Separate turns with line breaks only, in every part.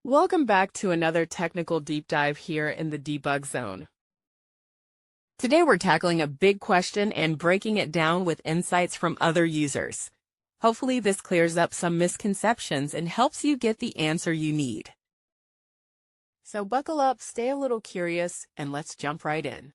Welcome back to another technical deep dive here in the debug zone. Today we're tackling a big question and breaking it down with insights from other users. Hopefully this clears up some misconceptions and helps you get the answer you need. So buckle up, stay a little curious, and let's jump right in.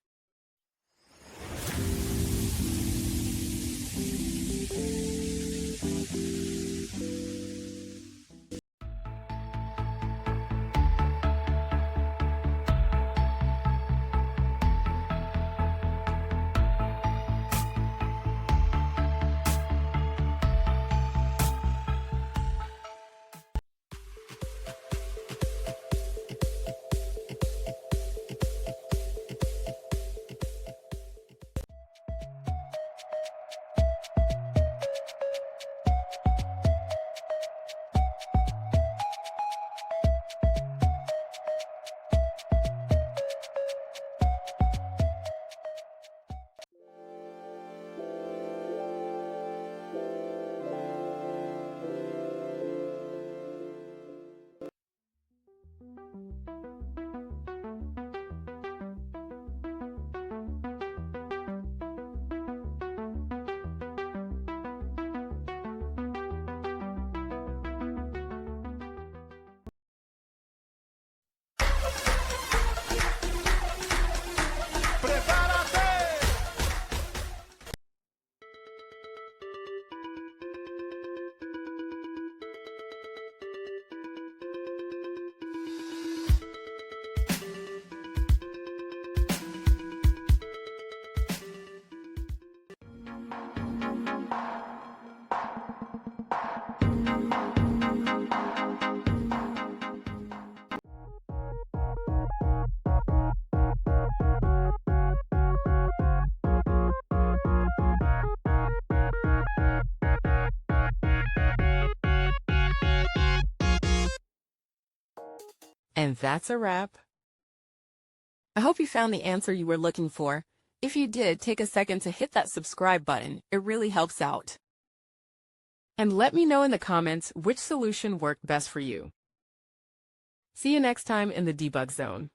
And that's a wrap. I hope you found the answer you were looking for. If you did, take a second to hit that subscribe button. It really helps out. And let me know in the comments which solution worked best for you. See you next time in the debug zone.